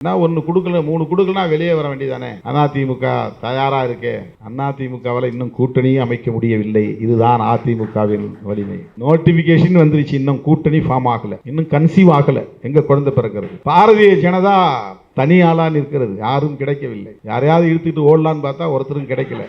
ஒன்னு கொடுக்கல 3 கொடுக்கலனா வெளியே வர வேண்டியதானே. அதிமுக தயாரா இருக்கு. அதிமுகவால் இன்னும் கூட்டணி அமைக்க முடியவில்லை. இதுதான் அதிமுகவின் வலிமை. நோட்டிபிகேஷன் வந்துருச்சு, இன்னும் கூட்டணி ஃபார்ம் ஆகல, இன்னும் கன்சீவ் ஆகல. எங்க குழந்தை பிறக்கிறது? பாரதிய ஜனதா தனியாளா நிற்கிறது, யாரும் கிடைக்கவில்லை. யாரையாவது இழுத்துட்டு ஓடலான்னு பார்த்தா ஒருத்தரும் கிடைக்கல.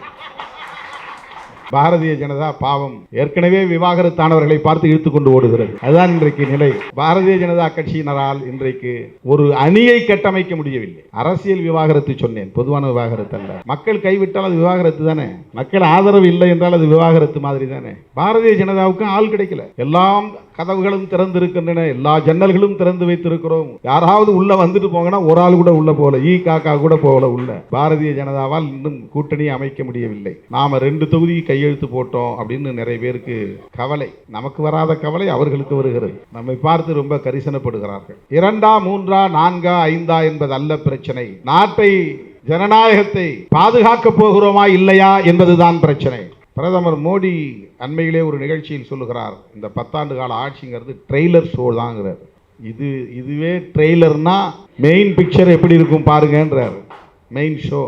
பாரதிய ஜனதா பாவம் ஏற்கனவே விவாகரத்தானவர்களை பார்த்து இழுத்துக் கொண்டு ஓடுகிறது. அதுதான் இன்றைக்கு நிலை. பாரதிய ஜனதா கட்சியினரால் இன்றைக்கு ஒரு அணியை கட்டமைக்க முடியவில்லை. அரசியல் விவாகரத்து சொன்னேன், பொதுவான விவாகரத்து அல்ல. மக்கள் கைவிட்டால் அது விவாகரத்து தானே. மக்கள் ஆதரவு இல்லை என்றால் அது விவாகரத்து மாதிரி தானே. பாரதிய ஜனதாவுக்கு ஆள் கிடைக்கல. எல்லாம் கதவுகளும் திறந்து இருக்கின்றன, எல்லா ஜன்னல்களும் திறந்து வைத்திருக்கிறோம். யாராவது உள்ள வந்துட்டு போங்கன்னா ஒரு ஆள் கூட உள்ள போகல, காக்கா கூட போகல உள்ள. பாரதிய ஜனதாவால் இன்னும் கூட்டணி அமைக்க முடியவில்லை. நாம 2 தொகுதி கையெழுத்து போட்டோம் அப்படின்னு நிறைய பேருக்கு கவலை. நமக்கு வராத கவலை அவர்களுக்கு வருகிறது. நம்மை பார்த்து ரொம்ப கரிசனப்படுகிறார்கள். 2ஆ 3ஆ 4ஆ 5ஆ என்பது அல்ல பிரச்சனை. நாட்டை, ஜனநாயகத்தை பாதுகாக்க போகிறோமா இல்லையா என்பதுதான் பிரச்சனை. பிரதமர் மோடி அண்மையிலே ஒரு நிகழ்ச்சியில் சொல்லுகிறார், இந்த 10 ஆண்டு கால ஆட்சிங்கிறது ட்ரெய்லர் ஷோ தாங்கிறார். இதுவே ட்ரெய்லர்னா மெயின் பிக்சர் எப்படி இருக்கும் பாருங்கன்றார். Main show,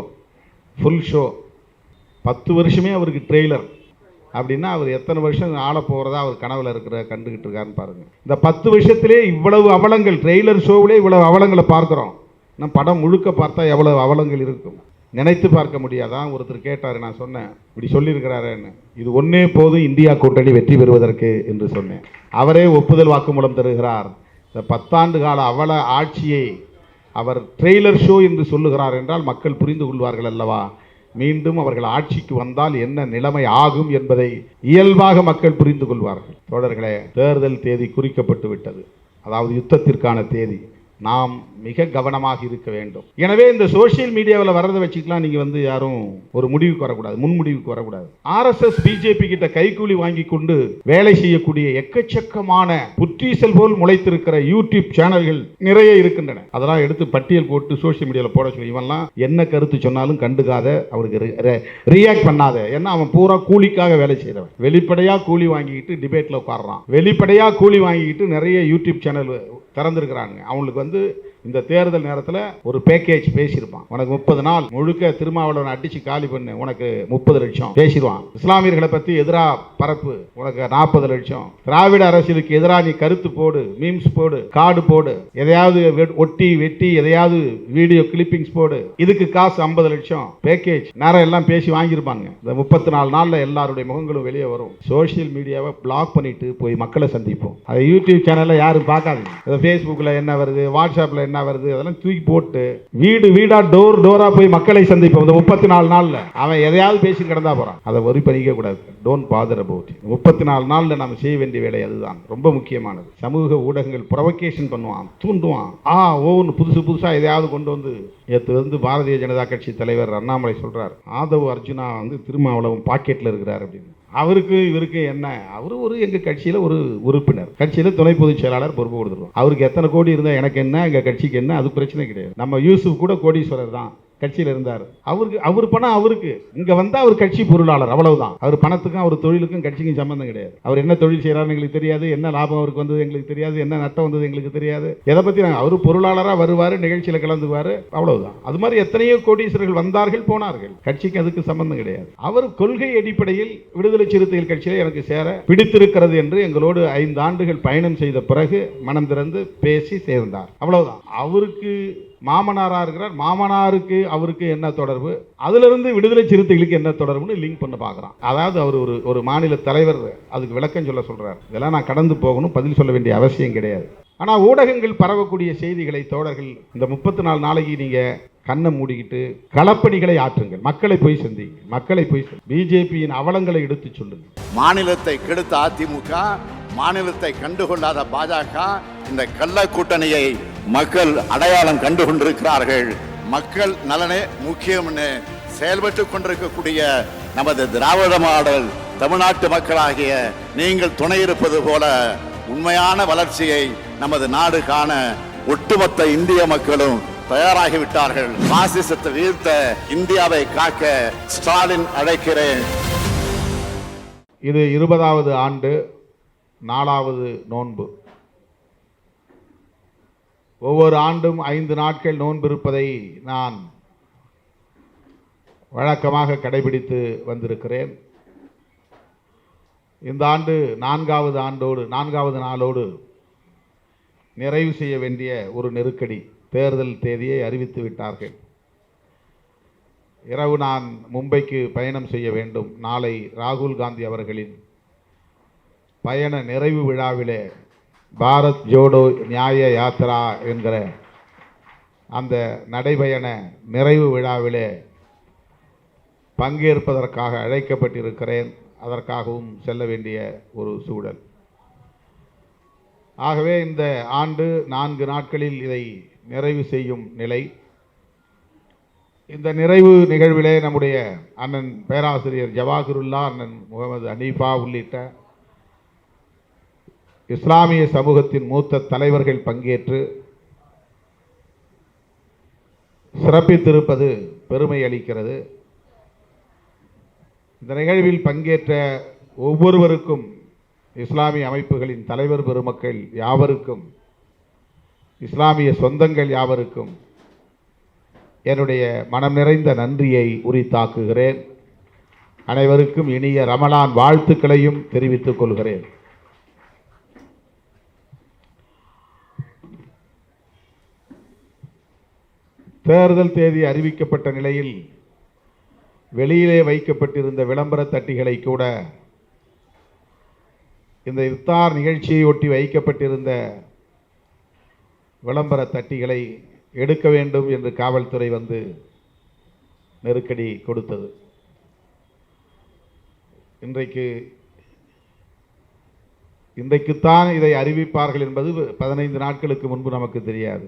full show. 10 வருஷமே அவருக்கு ட்ரெய்லர் அப்படின்னா அவர் எத்தனை வருஷம் ஆள போகிறதா அவர் கனவுல கண்டுகிட்டு இருக்காருன்னு பாருங்க. இந்த 10 வருஷத்திலே இவ்வளவு அவலங்கள், ட்ரெய்லர் ஷோவிலே இவ்வளவு அவலங்களை பார்க்கிறோம். நம்ம படம் முழுக்க பார்த்தா எவ்வளவு அவலங்கள் இருக்கும் நினைத்து பார்க்க முடியாதான். ஒருத்தர் கேட்டார், நான் சொன்னேன் இப்படி சொல்லியிருக்கிறாருன்னு. இது ஒன்னே போதும் இந்தியா கூட்டணி வெற்றி பெறுவதற்கு என்று சொன்னேன். அவரே ஒப்புதல் வாக்குமூலம் தருகிறார். இந்த 10 ஆண்டு கால அவல ஆட்சியை அவர் ட்ரெய்லர் ஷோ என்று சொல்லுகிறார் என்றால் மக்கள் புரிந்து கொள்வார்கள் அல்லவா. மீண்டும் அவர்கள் ஆட்சிக்கு வந்தால் என்ன நிலைமை ஆகும் என்பதை இயல்பாக மக்கள் புரிந்து கொள்வார்கள். தோழர்களே, தேர்தல் தேதி குறிக்கப்பட்டு விட்டது, அதாவது யுத்தத்திற்கான தேதி. நாம் மிக கவனமாக இருக்க வேண்டும். எனவே இந்த சோசியல் மீடியாவில் வரதை வச்சுக்கலாம் நீங்க யாரும் ஒரு முடிவுக்கு வரக்கூடாது, முன் முடிவுக்கு வரக்கூடாது. RSS பிஜேபி கிட்ட கைக்கூலி வாங்கி கொண்டு வேலை செய்யக்கூடிய எக்கச்சக்கமான புற்றீசல் போல் முளைத்திருக்கிற யூடியூப் சேனல்கள் நிறைய இருக்கின்றன. அதெல்லாம் எடுத்து பட்டியல் போட்டு சோசியல் மீடியாவில் போட சொல்லி, இவன்லாம் என்ன கருத்து சொன்னாலும் கண்டுக்காத, அவருக்கு ரியாக்ட் பண்ணாத. ஏன்னா அவன் பூரா கூலிக்காக வேலை செய்யறவன். வெளிப்படையா கூலி வாங்கிக்கிட்டு டிபேட்ல உட்கார்றான். வெளிப்படையா கூலி வாங்கிக்கிட்டு நிறைய யூடியூப் சேனல் திறந்திருக்கிறாங்க. அவங்களுக்கு இந்த தேர்தல் நேரத்தில் ஒரு பேக்கேஜ் பேசியிருப்பான். உனக்கு 30 நாள் முழுக்க திருமாவளவன் அடிச்சு காலி பண்ணு, உனக்கு 30 லட்சம் பேசிடுவான். இஸ்லாமியர்களை பற்றி எதிராக பரப்பு, உனக்கு 40 லட்சம். திராவிட அரசியலுக்கு எதிராக நீ கருத்து போடு, மீம்ஸ் போடு, கார்டு போடு, எதையாவது ஒட்டி வெட்டி எதையாவது வீடியோ கிளிப்பிங்ஸ் போடு, இதுக்கு காசு 50 லட்சம் பேக்கேஜ். நேரம் எல்லாம் பேசி வாங்கியிருப்பாங்க. இந்த 34 நாள்ல எல்லாருடைய முகங்களும் வெளியே வரும். சோசியல் மீடியாவை பிளாக் பண்ணிட்டு போய் மக்களை சந்திப்போம். அது யூடியூப் சேனல்ல யாரும் பார்க்காதீங்க. ஃபேஸ்புக்கில் என்ன வருது, வாட்ஸ்அப்பில் என்ன வருது, அதெல்லாம் தூக்கி போட்டு வீடு வீடா டோரா போய் மக்களை சந்திப்போம். இந்த 34 நாள்ல அவன் எதையாவது பேசி கிடந்தா போறான், அதை வரி பண்ணிக்க கூடாது. Don't bother about. 34 நாள்ல நம்ம செய்ய வேண்டிய வேலை அதுதான் ரொம்ப முக்கியமானது. சமூக ஊடகங்கள் ப்ரொவகேஷன் பண்ணுவான், தூண்டுவான். ஒவ்வொன்று புதுசா எதையாவது கொண்டு வந்து பாரதிய ஜனதா கட்சி தலைவர் அண்ணாமலை சொல்றார், ஆதவ் அர்ஜுனா திருமாவளவன் பாக்கெட்ல இருக்கிறார் அப்படின்னு. அவருக்கு இவருக்கு என்ன? அவரு எங்க கட்சியில ஒரு உறுப்பினர், கட்சியில துணை பொதுச் செயலாளர் பொறுப்பு கொடுத்துருவோம். அவருக்கு எத்தனை கோடி இருந்தா எனக்கு என்ன, எங்க கட்சிக்கு என்ன, அது பிரச்சனை கிடையாது. நம்ம யூசுப் கூட கோடீஸ்வரர் தான், கட்சியில் இருந்தார். அவர் பணம் அவருக்கு, இங்க வந்தா அவர் கட்சி பொருளாளர், அவ்வளவுதான். அவர் பணத்துக்கும் அவர் தொழிலுக்கும் கட்சிக்கும் சம்பந்தம் கிடையாது. அவர் என்ன தொழில் செய்யறாருன்னு எங்களுக்கு தெரியாது, என்ன லாபம் அவருக்கு வந்தது எங்களுக்கு தெரியாது, என்ன நட்டம் வந்தது எங்களுக்கு தெரியாது. எதை பத்தி அவர் பொருளாளராக வருவாரு, நிகழ்ச்சியில கலந்துவாரு, அவ்வளவுதான். அது மாதிரி எத்தனையோ கோடீஸ்வரர்கள் வந்தார்கள் போனார்கள், கட்சிக்கு அதுக்கு சம்பந்தம் கிடையாது. அவர் கொள்கை அடிப்படையில் விடுதலை சிறுத்தைகள் கட்சியில எனக்கு சேர பிடித்திருக்கிறது என்று எங்களோடு 5 ஆண்டுகள் பயணம் செய்த பிறகு மனம் திறந்து பேசி சேர்ந்தார், அவ்வளவுதான். அவருக்கு மாமனாரா இருக்கிறார், மாமனாருக்கு அவருக்கு என்ன தொடர்பு, அதுல இருந்து விடுதலை சிறுத்தைகளுக்கு என்ன தொடர்புன்னு லிங்க் பண்ண பார்க்கறான். அதாவது அவர் ஒரு மாநில தலைவர், அதுக்கு விளக்கம் சொல்றார். இதெல்லாம் நான் கடந்து போகணும், பதில் சொல்ல வேண்டிய அவசியம் கிடையாது. ஆனா ஊடகங்கள் பரவக்கூடிய செய்திகளை தோழர்கள் இந்த 34 நாளைக்கு நீங்க கண்ணை மூடிக்கிட்டு களப்பணிகளை ஆற்றுங்கள், மக்களை போய் சந்திங்க, மக்களை போய் பிஜேபியின் அவலங்களை எடுத்து சொல்லுங்க. மாநிலத்தை கெடுத்த அதிமுக, மாநிலத்தை கண்டுகொள்ளாத பாஜக, இந்த கள்ள கூட்டணியை மக்கள் அடையாளம் கண்டு கொண்டிருக்கிறார்கள். மக்கள் நலனே முக்கியம்னு செயல்பட்டுக் கொண்டிருக்கக்கூடிய நமது திராவிட மாடல் தமிழ்நாட்டு மக்களாகிய நீங்கள் துணை இருப்பது போல உண்மையான வளர்ச்சியை நமது நாடு காண ஒட்டுமொத்த இந்திய மக்களும் தயாராகிவிட்டார்கள். பாசிசத்தை வீழ்த்த இந்தியாவை காக்க ஸ்டாலின் அழைக்கிறேன். இது 20வது ஆண்டு 4வது நோன்பு. ஒவ்வொரு ஆண்டும் 5 நாட்கள் நோன்பிருப்பதை நான் வழக்கமாக கடைபிடித்து வந்திருக்கிறேன். இந்த ஆண்டு 4வது நாளோடு நிறைவு செய்ய வேண்டிய ஒரு நெருக்கடி. தேர்தல் தேதியை அறிவித்து விட்டார்கள். இரவு நான் மும்பைக்கு பயணம் செய்ய வேண்டும். நாளை ராகுல் காந்தி அவர்களின் பயண நிறைவு விழாவிலே பாரத் ஜோடோ நியாய யாத்ரா என்கிற அந்த நடைபயண நிறைவு விழாவிலே பங்கேற்பதற்காக அழைக்கப்பட்டிருக்கிறேன். அதற்காகவும் செல்ல வேண்டிய ஒரு சூழல். ஆகவே இந்த ஆண்டு 4 நாட்களில் இதை நிறைவு செய்யும் நிலை. இந்த நிறைவு நிகழ்விலே நம்முடைய அண்ணன் பேராசிரியர் ஜவாஹிருல்லா, அண்ணன் முகமது ஹனீஃபா உள்ளிட்ட இஸ்லாமிய சமூகத்தின் மூத்த தலைவர்கள் பங்கேற்று சிறப்பித்திருப்பது பெருமை அளிக்கிறது. இந்த நிகழ்வில் பங்கேற்ற ஒவ்வொருவருக்கும், இஸ்லாமிய அமைப்புகளின் தலைவர் பெருமக்கள் யாவருக்கும், இஸ்லாமிய சொந்தங்கள் யாவருக்கும் என்னுடைய மனம் நிறைந்த நன்றியை உரித்தாக்குகிறேன். அனைவருக்கும் இனிய ரமலான் வாழ்த்துக்களையும் தெரிவித்துக் கொள்கிறேன். தேர்தல் தேதி அறிவிக்கப்பட்ட நிலையில் வெளியிலே வைக்கப்பட்டிருந்த விளம்பர தட்டிகளை கூட இந்த இஃப்தார் நிகழ்ச்சியை ஒட்டி வைக்கப்பட்டிருந்த விளம்பர தட்டிகளை எடுக்க வேண்டும் என்று காவல்துறை வந்து நெருக்கடி கொடுத்தது. இன்றைக்குத்தான் இதை அறிவிப்பார்கள் என்பது 15 நாட்களுக்கு முன்பு நமக்கு தெரியாது.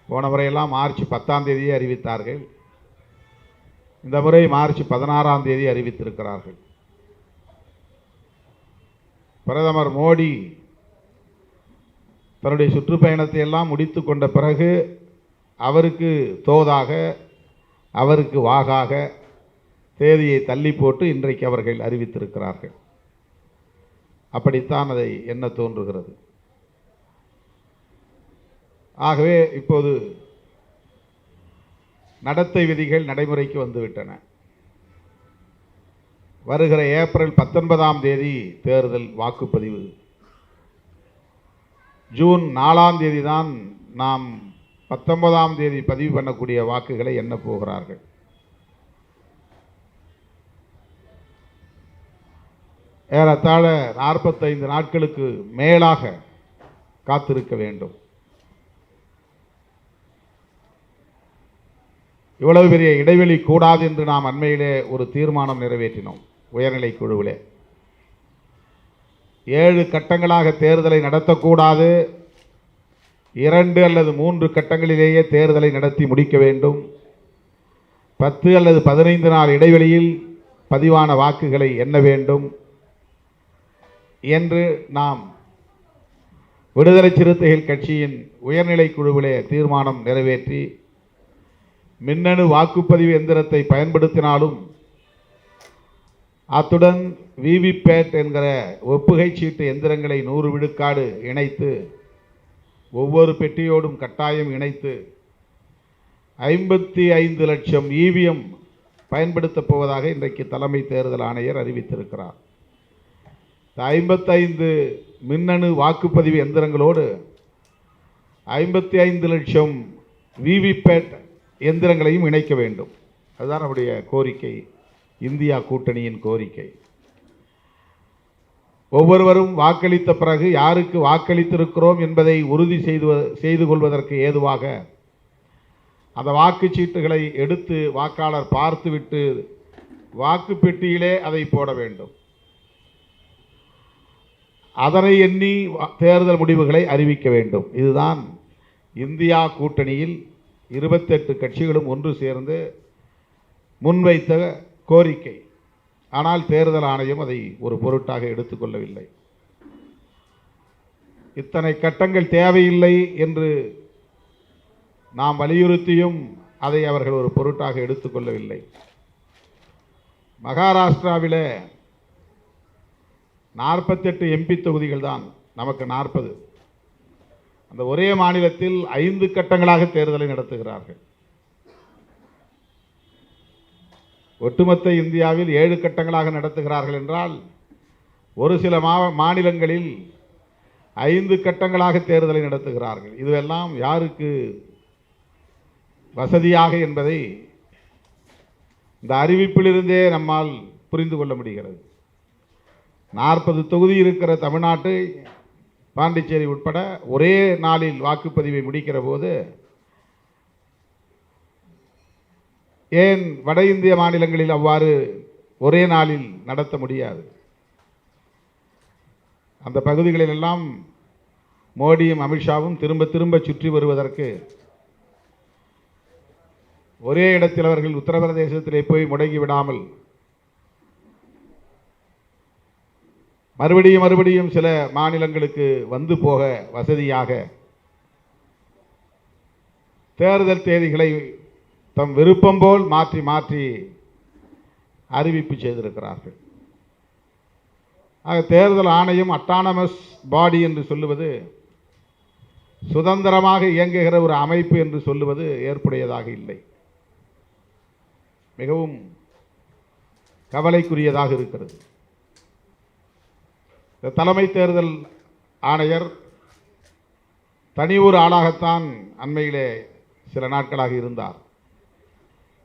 போன முறையெல்லாம் மார்ச் 10ஆம் தேதியே அறிவித்தார்கள். இந்த முறை மார்ச் 16ஆம் தேதி அறிவித்திருக்கிறார்கள். பிரதமர் மோடி தன்னுடைய சுற்றுப்பயணத்தை எல்லாம் முடித்து கொண்ட பிறகு அவருக்கு தோதாக, அவருக்கு வாகாக தேதியை தள்ளி போட்டு இன்றைக்கு அவர்கள் அறிவித்திருக்கிறார்கள். அப்படித்தான் அதை எண்ண தோன்றுகிறது. ஆகவே இப்போது நடத்தை விதிகள் நடைமுறைக்கு வந்துவிட்டன. வருகிற ஏப்ரல் 19ஆம் தேதி தேர்தல் வாக்குப்பதிவு. ஜூன் 4ஆம் தேதி தான் நாம் 19ஆம் தேதி பதிவு பண்ணக்கூடிய வாக்குகளை எண்ணப் போகிறார்கள். ஏறத்தாழ 45 நாட்களுக்கு மேலாக காத்திருக்க வேண்டும். இவ்வளவு பெரிய இடைவெளி கூடாது என்று நாம் அண்மையிலே ஒரு தீர்மானம் நிறைவேற்றினோம் உயர்நிலை குழுவிலே. 7 கட்டங்களாக தேர்தலை நடத்தக்கூடாது, 2 அல்லது 3 கட்டங்களிலேயே தேர்தலை நடத்தி முடிக்க வேண்டும். 10 அல்லது 15 நாள் இடைவெளியில் பதிவான வாக்குகளை எண்ண வேண்டும் என்று நாம் விடுதலை சிறுத்தைகள் கட்சியின் உயர்நிலை குழுவிலே தீர்மானம் நிறைவேற்றி மின்னணு வாக்குப்பதிவு எந்திரத்தை பயன்படுத்தினாலும் அத்துடன் விவிபேட் என்கிற ஒப்புகை சீட்டு எந்திரங்களை 100 விழுக்காடு இணைத்து, ஒவ்வொரு பெட்டியோடும் கட்டாயம் இணைத்து 55 லட்சம் இவிஎம் பயன்படுத்தப் போவதாக இன்றைக்கு தலைமை தேர்தல் ஆணையர் அறிவித்திருக்கிறார். 55 மின்னணு வாக்குப்பதிவு எந்திரங்களோடு 55 லட்சம் விவிபேட் எந்திரங்களையும் இணைக்க வேண்டும். அதுதான் நம்முடைய கோரிக்கை, இந்தியா கூட்டணியின் கோரிக்கை. ஒவ்வொருவரும் வாக்களித்த பிறகு யாருக்கு வாக்களித்திருக்கிறோம் என்பதை உறுதி செய்து கொள்வதற்கு ஏதுவாக அந்த வாக்குச்சீட்டுகளை எடுத்து வாக்காளர் பார்த்துவிட்டு வாக்குப்பெட்டியிலே அதை போட வேண்டும். அதனை எண்ணி தேர்தல் முடிவுகளை அறிவிக்க வேண்டும். இதுதான் இந்தியா கூட்டணியில் 28 கட்சிகளும் ஒன்று சேர்ந்து முன்வைத்த கோரிக்கை. ஆனால் தேர்தல் ஆணையம் அதை ஒரு பொருட்டாக எடுத்துக்கொள்ளவில்லை. இத்தனை கட்டங்கள் தேவையில்லை என்று நாம் வலியுறுத்தியும் அதை அவர்கள் ஒரு பொருட்டாக எடுத்துக்கொள்ளவில்லை. மகாராஷ்டிராவில் 48 எம்பி தொகுதிகள் தான், நமக்கு 40. அந்த ஒரே மாநிலத்தில் 5 கட்டங்களாக தேர்தலை நடத்துகிறார்கள். ஒட்டுமொத்த இந்தியாவில் 7 கட்டங்களாக நடத்துகிறார்கள் என்றால் ஒரு சில மாநிலங்களில் 5 கட்டங்களாக தேர்தலை நடத்துகிறார்கள். இதுவெல்லாம் யாருக்கு வசதியாக என்பதை இந்த அறிவிப்பிலிருந்தே நம்மால் புரிந்து கொள்ள முடிகிறது. 40 தொகுதி இருக்கிற தமிழ்நாட்டை பாண்டிச்சேரி உட்பட ஒரே நாளில் வாக்குப்பதிவை முடிக்கிற போது ஏன் வட இந்திய மாநிலங்களில் அவ்வாறு ஒரே நாளில் நடத்த முடியாது? அந்த பகுதிகளிலெல்லாம் மோடியும் அமித்ஷாவும் திரும்ப திரும்ப சுற்றி வருவதற்கு ஒரே இடத்தில் அவர்கள் உத்தரப்பிரதேசத்திலே போய் முடங்கி விடாமல் மறுபடியும் சில மாநிலங்களுக்கு வந்து போக வசதியாக தேர்தல் தேதிகளை தம் விருப்பம் போல் மாற்றி மாற்றி அறிவிப்பு செய்திருக்கிறார்கள். தேர்தல் ஆணையம் அட்டானமஸ் பாடி என்று சொல்லுவது, சுதந்திரமாக இயங்குகிற ஒரு அமைப்பு என்று சொல்லுவது ஏற்புடையதாக இல்லை. மிகவும் கவலைக்குரியதாக இருக்கிறது. இந்த தலைமை தேர்தல் ஆணையர் தனி ஒரு ஆளாகத்தான் அண்மையிலே சில நாட்களாக இருந்தார்.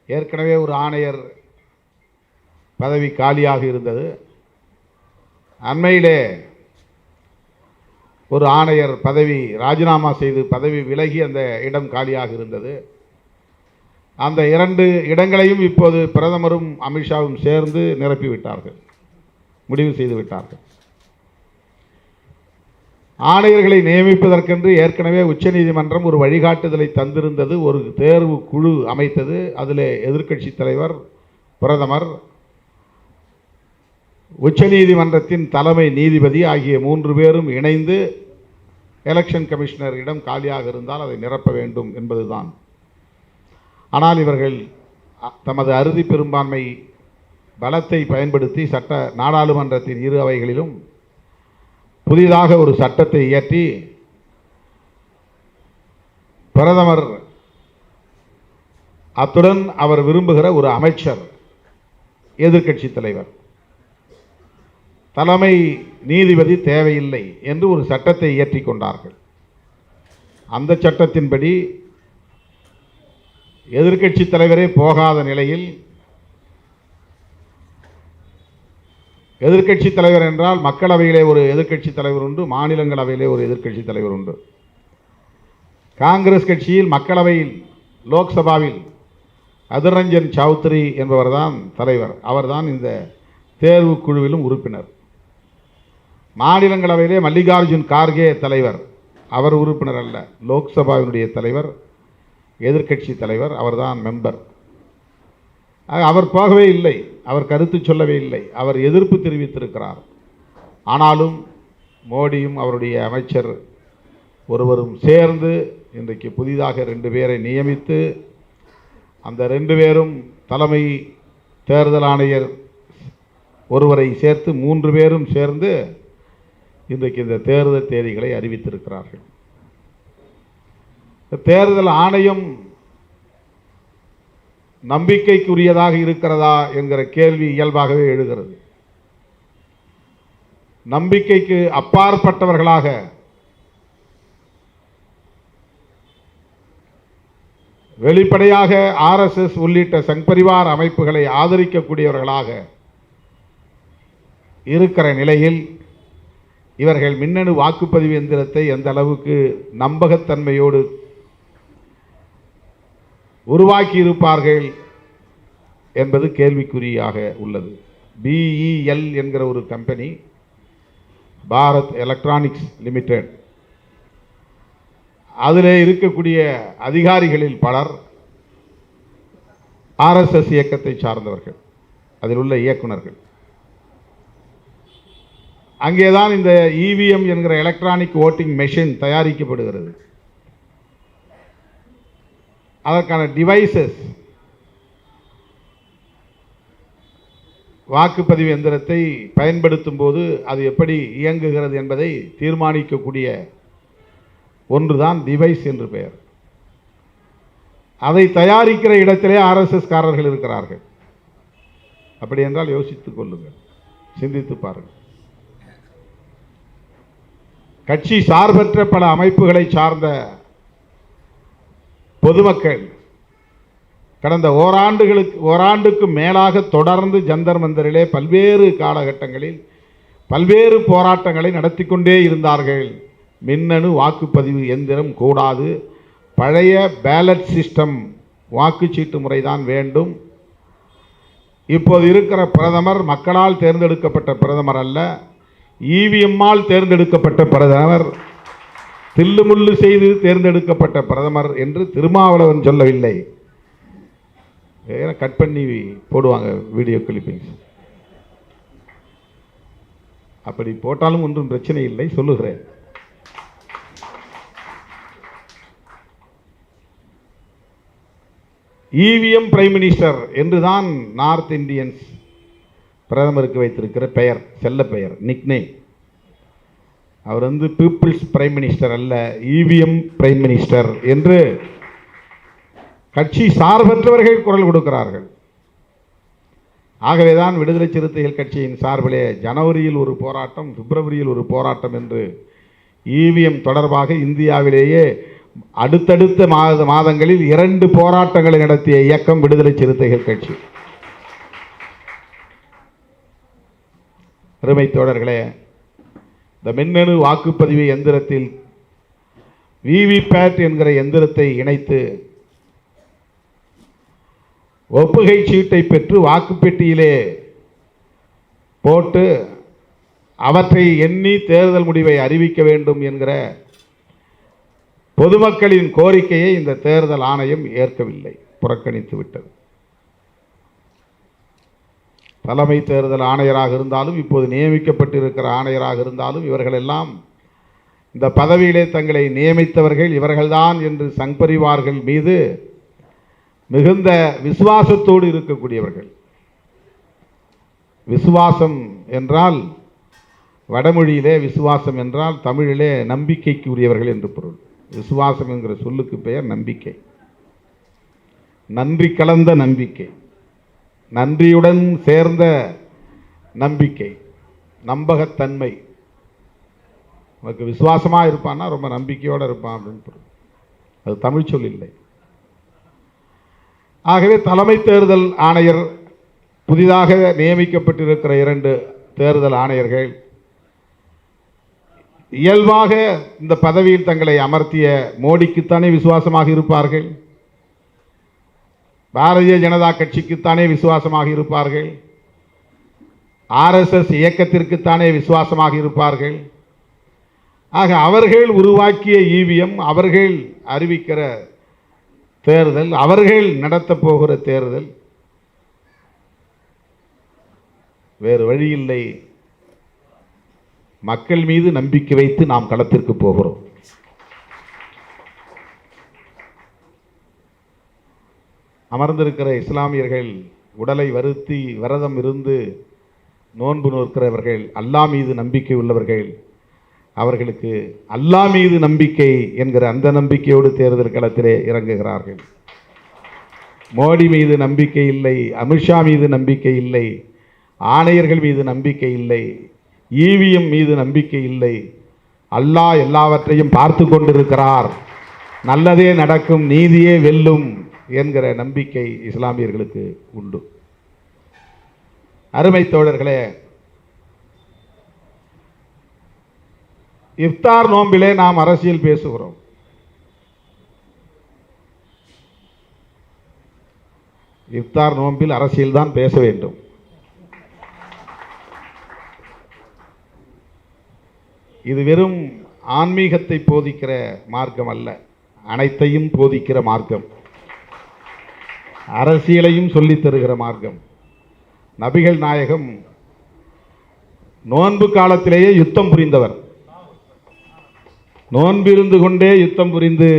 ஏற்கனவே ஒரு ஆணையர் பதவி காலியாக இருந்தது. அண்மையிலே ஒரு ஆணையர் பதவி ராஜினாமா செய்து பதவி விலகி அந்த இடம் காலியாக இருந்தது. அந்த 2 இடங்களையும் இப்போது பிரதமரும் அமித்ஷாவும் சேர்ந்து நிரப்பிவிட்டார்கள், முடிவு செய்து விட்டார்கள். ஆணையர்களை நியமிப்பதற்கென்று ஏற்கனவே உச்சநீதிமன்றம் ஒரு வழிகாட்டுதலை தந்திருந்தது. ஒரு தேர்வு குழு அமைத்தது. அதில் எதிர்க்கட்சி தலைவர், பிரதமர், உச்சநீதிமன்றத்தின் தலைமை நீதிபதி ஆகிய 3 பேரும் இணைந்து எலெக்ஷன் கமிஷனர் இடம் காலியாக இருந்தால் அதை நிரப்ப வேண்டும் என்பதுதான். ஆனால் இவர்கள் தமது அறுதி பெரும்பான்மை பலத்தை பயன்படுத்தி நாடாளுமன்றத்தின் 2 அவைகளிலும் புதிதாக ஒரு சட்டத்தை இயற்றி பிரதமர் அத்துடன் அவர் விரும்புகிற ஒரு அமைச்சர், எதிர்க்கட்சி தலைவர், தலைமை நீதிபதி தேவையில்லை என்று ஒரு சட்டத்தை இயற்றி கொண்டார்கள். அந்த சட்டத்தின்படி எதிர்க்கட்சி தலைவரே போகாத நிலையில், எதிர்க்கட்சி தலைவர் என்றால் மக்களவையிலே ஒரு எதிர்க்கட்சி தலைவர் உண்டு, மாநிலங்களவையிலே ஒரு எதிர்க்கட்சி தலைவர் உண்டு. காங்கிரஸ் கட்சியில் மக்களவையில், லோக்சபாவில் அதிர் ரஞ்சன் சௌத்ரி என்பவர்தான் தலைவர். அவர்தான் இந்த தேர்வு குழுவிலும் உறுப்பினர். மாநிலங்களவையிலே மல்லிகார்ஜுன் கார்கே தலைவர், அவர் உறுப்பினர் அல்ல, லோக்சபாவினுடைய தலைவர், எதிர்க்கட்சி தலைவர், அவர்தான் மெம்பர். அவர் போகவே இல்லை, அவர் கருத்து சொல்லவே இல்லை, அவர் எதிர்ப்பு தெரிவித்திருக்கிறார். ஆனாலும் மோடியும் அவருடைய அமைச்சர் ஒருவரும் சேர்ந்து இன்றைக்கு புதிதாக 2 பேரை நியமித்து, அந்த 2 பேரும் தலைமை தேர்தல் ஆணையர் ஒருவரை சேர்த்து 3 பேரும் சேர்ந்து இன்றைக்கு இந்த தேர்தல் தேதிகளை அறிவித்திருக்கிறார்கள். தேர்தல் ஆணையம் நம்பிக்கைக்குரியதாக இருக்கிறதா என்கிற கேள்வி இயல்பாகவே எழுகிறது. நம்பிக்கைக்கு அப்பாற்பட்டவர்களாக வெளிப்படையாக RSS உள்ளிட்ட சங்பரிவார் அமைப்புகளை ஆதரிக்கக்கூடியவர்களாக இருக்கிற நிலையில் இவர்கள் மின்னணு வாக்குப்பதிவு எந்திரத்தை எந்த அளவுக்கு நம்பகத்தன்மையோடு உருவாக்கி இருப்பார்கள் என்பது கேள்விக்குறியாக உள்ளது. BEL என்கிற ஒரு கம்பெனி, பாரத் எலக்ட்ரானிக்ஸ் லிமிடெட், அதில் இருக்கக்கூடிய அதிகாரிகளில் பலர் RSS இயக்கத்தை சார்ந்தவர்கள், அதில் உள்ள இயக்குநர்கள். அங்கேதான் இந்த EVM என்கிற எலக்ட்ரானிக் ஓட்டிங் மெஷின் தயாரிக்கப்படுகிறது. அதற்கான டிவைசஸ், வாக்குப்பதிவு எந்திரத்தை பயன்படுத்தும் போது அது எப்படி இயங்குகிறது என்பதை தீர்மானிக்கக்கூடிய ஒன்றுதான் டிவைஸ் என்று பெயர். அதை தயாரிக்கிற இடத்திலே ஆர்எஸ்எஸ் காரர்கள் இருக்கிறார்கள். அப்படி என்றால் யோசித்துக் கொள்ளுங்கள், சிந்தித்து பாருங்கள். கட்சி சார்பற்ற பல அமைப்புகளை சார்ந்த பொதுமக்கள் கடந்த ஓராண்டுக்கு மேலாக தொடர்ந்து ஜந்தர் மந்தரிலே பல்வேறு காலகட்டங்களில் பல்வேறு போராட்டங்களை நடத்தி கொண்டே இருந்தார்கள். மின்னணு வாக்குப்பதிவு எந்திரம் கூடாது, பழைய பேலட் சிஸ்டம் வாக்குச்சீட்டு முறைதான் வேண்டும். இப்போது இருக்கிற பிரதமர் மக்களால் தேர்ந்தெடுக்கப்பட்ட பிரதமர் அல்ல, இவிஎம்மால் தேர்ந்தெடுக்கப்பட்ட பிரதமர், தில்லுமுள்ளு செய்து தேர்ந்தெடுக்கப்பட்ட பிரதமர் என்று திருமாவளவன் சொல்லவில்லை. கட் பண்ணி போடுவாங்க வீடியோ கிளிப்பிங்ஸ். அப்படி போட்டாலும் ஒன்றும் பிரச்சனை இல்லை, சொல்லுகிறேன். இவிஎம் பிரைம் மினிஸ்டர் என்றுதான் நார்த் இந்தியன்ஸ் பிரதமருக்கு வைத்திருக்கிற பெயர், செல்ல பெயர், நிக்நேம். அவர் பீப்புள்ஸ் பிரைம் மினிஸ்டர் அல்ல, இவிஎம் பிரைம் மினிஸ்டர் என்று கட்சி சார்பற்றவர்கள் குரல் கொடுக்கிறார்கள். ஆகவேதான் விடுதலை சிறுத்தைகள் கட்சியின் சார்பிலே ஜனவரியில் ஒரு போராட்டம், பிப்ரவரியில் ஒரு போராட்டம் என்று இவிஎம் தொடர்பாக இந்தியாவிலேயே அடுத்தடுத்த மாதங்களில் 2 போராட்டங்களை நடத்திய இயக்கம் விடுதலை சிறுத்தைகள் கட்சி. அருமை தோழர்களே, இந்த மின்னணு வாக்குப்பதிவு எந்திரத்தில் விவிபேட் என்கிற எந்திரத்தை இணைத்து ஒப்புகை சீட்டை பெற்று வாக்குப்பெட்டியிலே போட்டு அவற்றை எண்ணி தேர்தல் முடிவை அறிவிக்க வேண்டும் என்கிற பொதுமக்களின் கோரிக்கையை இந்த தேர்தல் ஆணையம் ஏற்கவில்லை, புறக்கணித்து விட்டது. தலைமை தேர்தல் ஆணையராக இருந்தாலும் இப்போது நியமிக்கப்பட்டிருக்கிற ஆணையராக இருந்தாலும் இவர்களெல்லாம் இந்த பதவியிலே தங்களை நியமித்தவர்கள் இவர்கள்தான் என்று சங்பரிவார்கள் மீது மிகுந்த விசுவாசத்தோடு இருக்கக்கூடியவர்கள். விசுவாசம் என்றால் வடமொழியிலே விசுவாசம் என்றால் தமிழிலே நம்பிக்கைக்கு உரியவர்கள் என்று பொருள். விசுவாசம் என்கிற சொல்லுக்கு பெயர் நம்பிக்கை, நன்றி கலந்த நம்பிக்கை, நன்றியுடன் சேர்ந்த நம்பிக்கை, நம்பகத்தன்மை. நமக்கு விசுவாசமாக இருப்பான்னா ரொம்ப நம்பிக்கையோடு இருப்பான் அப்படின்னு பொருள். அது தமிழ் சொல் இல்லை. ஆகவே தலைமை தேர்தல் ஆணையர், புதிதாக நியமிக்கப்பட்டிருக்கிற 2 தேர்தல் ஆணையர்கள் இயல்பாக இந்த பதவியில் தங்களை அமர்த்திய மோடிக்குத்தானே விசுவாசமாக இருப்பார்கள், பாரதிய ஜனதா கட்சிக்குத்தானே விசுவாசமாக இருப்பார்கள், ஆர்எஸ்எஸ் இயக்கத்திற்குத்தானே விசுவாசமாக இருப்பார்கள். ஆக அவர்கள் உருவாக்கிய இவிஎம், அவர்கள் அறிவிக்கிற தேர்தல், அவர்கள் நடத்தப் போகிற தேர்தல், வேறு வழியில்லை. மக்கள் மீது நம்பிக்கை வைத்து நாம் களத்திற்கு போகிறோம். அமர்ந்திருக்கிற இஸ்லாமியர்கள், உடலை வருத்தி விரதம் இருந்து நோன்பு நோக்கிறவர்கள், அல்லாஹ் மீது நம்பிக்கை உள்ளவர்கள், அவர்களுக்கு அல்லாஹ் மீது நம்பிக்கை என்கிற அந்த நம்பிக்கையோடு தேர்தல் களத்திலே இறங்குகிறார்கள். மோடி மீது நம்பிக்கை இல்லை, அமித்ஷா மீது நம்பிக்கை இல்லை, ஆணையர்கள் மீது நம்பிக்கை இல்லை, இவிஎம் மீது நம்பிக்கை இல்லை. அல்லாஹ் எல்லாவற்றையும் பார்த்து கொண்டிருக்கிறார், நல்லதே நடக்கும், நீதியே வெல்லும் என்கிற நம்பிக்கை இஸ்லாமியர்களுக்கு உண்டு. அருமை தோழர்களே, இஃப்தார் நோம்பிலே நாம் அரசியல் பேசுகிறோம். இஃப்தார் நோம்பில் அரசியல் தான் பேச வேண்டும். இது வெறும் ஆன்மீகத்தை போதிக்கிற மார்க்கம் அல்ல, அனைத்தையும் போதிக்கிற மார்க்கம், அரசியலையும் சொல்லித் தருகிற மார்க்கம். நபிகள் நாயகம் நோன்பு காலத்திலேயே யுத்தம் புரிந்தவர், நோன்பிருந்து கொண்டே யுத்தம் புரிந்து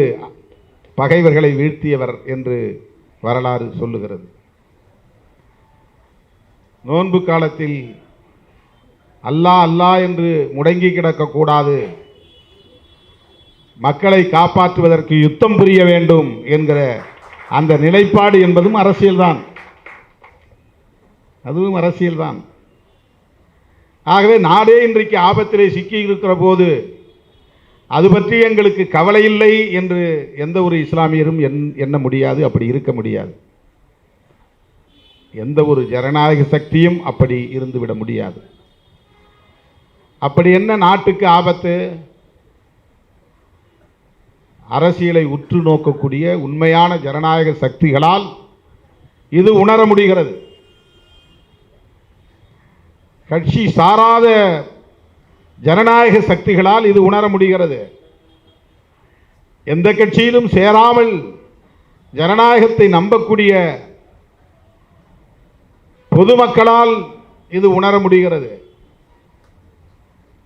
பகைவர்களை வீழ்த்தியவர் என்று வரலாறு சொல்லுகிறது. நோன்பு காலத்தில் அல்லாஹ் அல்லாஹ் என்று முடங்கி கிடக்கக்கூடாது, மக்களை காப்பாற்றுவதற்கு யுத்தம் புரிய வேண்டும் என்கிற அந்த நிலைப்பாடு என்பதும் அரசியல்தான், அதுவும் அரசியல்தான். ஆகவே நாடே இன்றைக்கு ஆபத்திலே சிக்கி இருக்கிற போது அது பற்றி எங்களுக்கு கவலை இல்லை என்று எந்த ஒரு இஸ்லாமியரும் எண்ண முடியாது, அப்படி இருக்க முடியாது. எந்த ஒரு ஜனநாயக சக்தியும் அப்படி இருந்துவிட முடியாது. அப்படி என்ன நாட்டுக்கு ஆபத்து? அரசியலை உற்று நோக்கக்கூடிய உண்மையான ஜனநாயக சக்திகளால் இது உணர முடிகிறது. கட்சி சாராத ஜனநாயக சக்திகளால் இது உணர முடிகிறது. எந்த கட்சியிலும் சேராமல் ஜனநாயகத்தை நம்பக்கூடிய பொதுமக்களால் இது உணர முடிகிறது.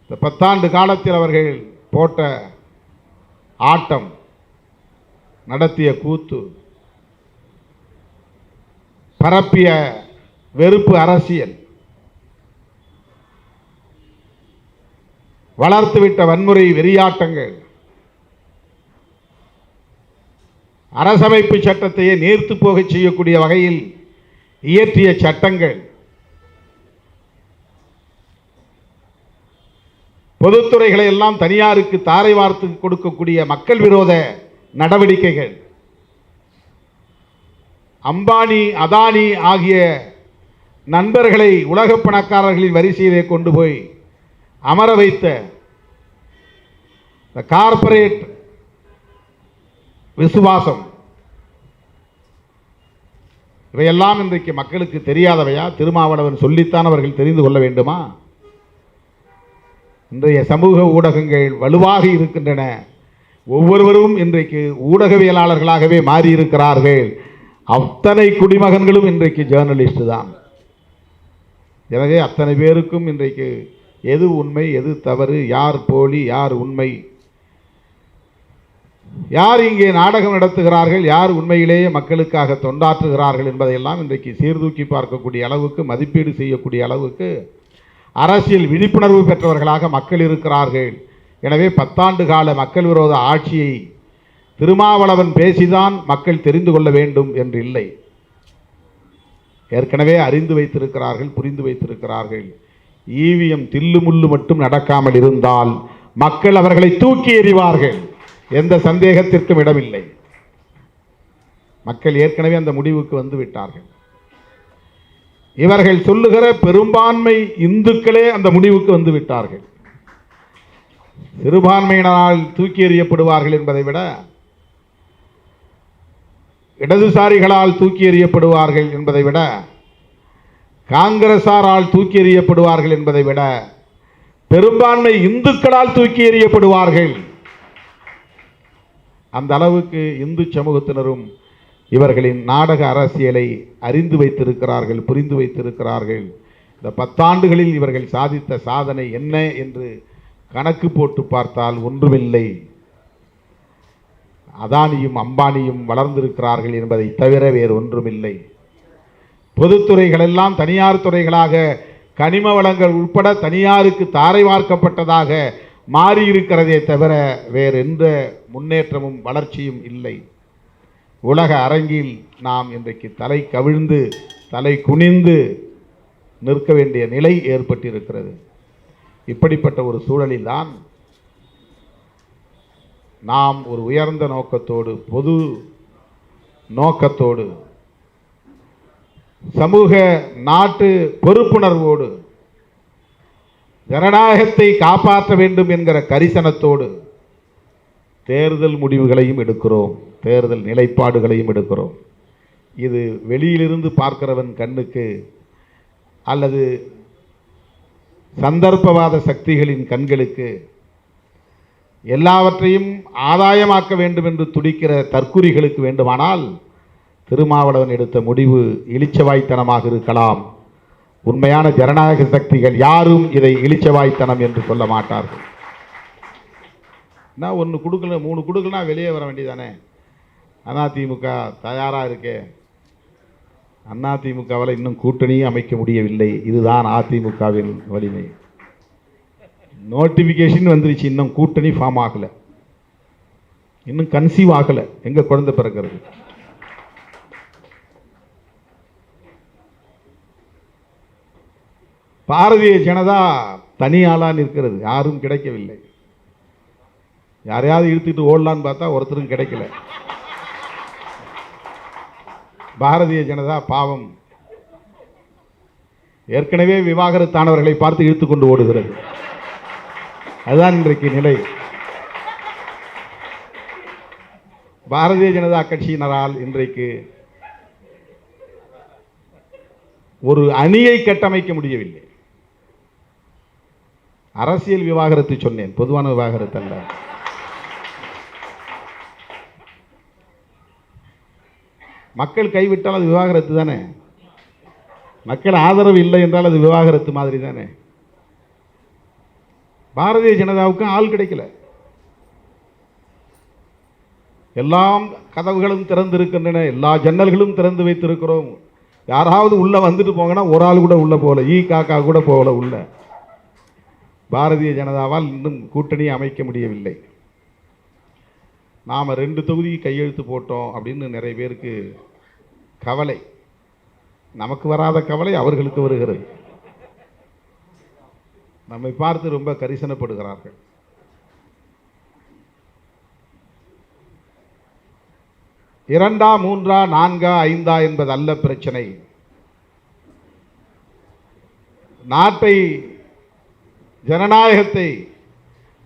இந்த 10 ஆண்டு காலத்தில் அவர்கள் போட்ட ஆட்டம், நடத்திய கூத்து, பரப்பிய வெறுப்பு அரசியல், வளர்த்துவிட்ட வன்முறை வெறியாட்டங்கள், அரசமைப்பு சட்டத்தையே நீர்த்து போகச் செய்யக்கூடிய வகையில் இயற்றிய சட்டங்கள், பொதுத்துறைகளை எல்லாம் தனியாருக்கு தாரை வார்த்து கொடுக்கக்கூடிய மக்கள் விரோத நடவடிக்கைகள், அம்பானி அதானி ஆகிய நண்பர்களை உலக பணக்காரர்களின் வரிசையிலே கொண்டு போய் அமர வைத்த கார்ப்பரேட் விசுவாசம், இவையெல்லாம் இன்றைக்கு மக்களுக்கு தெரியாதவையா? திருமாவளவன் சொல்லித்தான் அவர்கள் தெரிந்து கொள்ள வேண்டுமா? இன்றைய சமூக ஊடகங்கள் வலுவாக இருக்கின்றன. ஒவ்வொருவரும் இன்றைக்கு ஊடகவியலாளர்களாகவே மாறியிருக்கிறார்கள். அத்தனை குடிமகன்களும் இன்றைக்கு ஜேர்னலிஸ்ட் தான். எனவே அத்தனை பேருக்கும் இன்றைக்கு எது உண்மை, எது தவறு, யார் போலி, யார் உண்மை, யார் இங்கே நாடகம் நடத்துகிறார்கள், யார் உண்மையிலேயே மக்களுக்காக தொண்டாற்றுகிறார்கள் என்பதையெல்லாம் இன்றைக்கு சீர்தூக்கி பார்க்கக்கூடிய அளவுக்கு, மதிப்பீடு செய்யக்கூடிய அளவுக்கு அரசியல் விழிப்புணர்வு பெற்றவர்களாக மக்கள் இருக்கிறார்கள். எனவே 10 ஆண்டு கால மக்கள் விரோத ஆட்சியை திருமாவளவன் பேசிதான் மக்கள் தெரிந்து கொள்ள வேண்டும் என்று இல்லை. ஏற்கனவே அறிந்து வைத்திருக்கிறார்கள், புரிந்து வைத்திருக்கிறார்கள். ஈவிஎம் தில்லுமுள்ளு மட்டும் நடக்காமல் இருந்தால் மக்கள் அவர்களை தூக்கி எறிவார்கள், எந்த சந்தேகத்திற்கும் இடமில்லை. மக்கள் ஏற்கனவே அந்த முடிவுக்கு வந்து விட்டார்கள். இவர்கள் சொல்லுகிற பெரும்பான்மை இந்துக்களே அந்த முடிவுக்கு வந்து விட்டார்கள். சிறுபான்மையினரால் தூக்கி எறியப்படுவார்கள் என்பதை விட இடதுசாரிகளால் தூக்கி எறியப்படுவார்கள் என்பதை விட காங்கிரசாரால் தூக்கி எறியப்படுவார்கள் என்பதை விட பெரும்பான்மை இந்துக்களால் தூக்கி எறியப்படுவார்கள். அந்த அளவுக்கு இந்து சமூகத்தினரும் இவர்களின் நாடக அரசியலை அறிந்து வைத்திருக்கிறார்கள், புரிந்து வைத்திருக்கிறார்கள். இந்த 10 ஆண்டுகளில் இவர்கள் சாதித்த சாதனை என்ன என்று கணக்கு போட்டு பார்த்தால் ஒன்றுமில்லை. அதானியும் அம்பானியும் வளர்ந்திருக்கிறார்கள் என்பதை தவிர வேறு ஒன்றுமில்லை. பொதுத்துறைகள் எல்லாம் தனியார் துறைகளாக, கனிம வளங்கள் உட்பட தனியாருக்கு தாரை வார்க்கப்பட்டதாக மாறியிருக்கிறதே தவிர வேறு எந்த முன்னேற்றமும் வளர்ச்சியும் இல்லை. உலக அரங்கில் நாம் இன்றைக்கு தலை கவிழ்ந்து தலை குனிந்து நிற்க வேண்டிய நிலை ஏற்பட்டிருக்கிறது. இப்படிப்பட்ட ஒரு சூழலில்தான் நாம் ஒரு உயர்ந்த நோக்கத்தோடு, பொது நோக்கத்தோடு, சமூக நாட்டு பொறுப்புணர்வோடு, ஜனநாயகத்தை காப்பாற்ற வேண்டும் என்கிற கரிசனத்தோடு தேர்தல் முடிவுகளையும் எடுக்கிறோம், தேர்தல் நிலைப்பாடுகளையும் எடுக்கிறோம். இது வெளியிலிருந்து பார்க்கிறவன் கண்ணுக்கு அல்லது சந்தர்ப்பவாத சக்திகளின் கண்களுக்கு எல்லாவற்றையும் ஆதாயமாக்க வேண்டும் என்று துடிக்கிற தற்குறிகளுக்கு வேண்டுமானால் திருமாவளவன் எடுத்த முடிவு இளிச்சவாய்த்தனமாக இருக்கலாம். உண்மையான ஜனநாயக சக்திகள் யாரும் இதை இளிச்சவாய்த்தனம் என்று சொல்ல மாட்டார்கள். நான் 1 கொடுக்கல 3 கொடுக்கலாம், வெளியே வர வேண்டியதானே. அதிமுக தயாராக இருக்கே, அதிமுகவால் இன்னும் கூட்டணியும் அமைக்க முடியவில்லை. இதுதான் அதிமுகவின் வலிமை. நோட்டிஃபிகேஷன் வந்துருச்சு, இன்னும் கூட்டணி ஃபார்ம் ஆகலை. இன்னும் கன்சீவ் ஆகலை, எங்க குழந்தை பிறக்கிறது? பாரதிய ஜனதா தனியாளா நிற்கிறது, யாரும் கிடைக்கவில்லை. யாரையாவது இழுத்துட்டு ஓடலான்னு பார்த்தா ஒருத்தரும் கிடைக்கல. பாரதிய ஜனதா பாவம் ஏற்கனவே விவாகரத்தானவர்களை பார்த்து இழுத்துக் கொண்டு ஓடுகிறது. அதுதான் இன்றைக்கு நிலை. பாரதிய ஜனதா கட்சியினரால் இன்றைக்கு ஒரு அணியை கட்டமைக்க முடியவில்லை. அரசியல் விவாகரத்து சொன்னேன், பொதுவான விவாகரத்து அல்ல. மக்கள் கைவிட்டால் அது விவாகரத்து தானே. மக்கள் ஆதரவு இல்லை என்றால் அது விவாகரத்து மாதிரி தானே. பாரதிய ஜனதாவுக்கு ஆள் கிடைக்கல. எல்லாம் கதவுகளும் திறந்திருக்கின்றன, எல்லா ஜன்னல்களும் திறந்து வைத்திருக்கிறோம். யாராவது உள்ள வந்துட்டு போங்கன்னா ஒரு ஆள் கூட உள்ள போகல, காக்கா கூட போகல உள்ள. பாரதிய ஜனதாவால் இன்னும் கூட்டணி அமைக்க முடியவில்லை. நாம் 2 தொகுதி கையெழுத்து போட்டோம் அப்படின்னு நிறைய பேருக்கு கவலை. நமக்கு வராத கவலை அவர்களுக்கு வருகிறது. நம்மை பார்த்து ரொம்ப கரிசனப்படுகிறார்கள். இரண்டா, மூன்றா, நான்கா, ஐந்தா என்பது அல்ல பிரச்சனை. நாட்டை, ஜனநாயகத்தை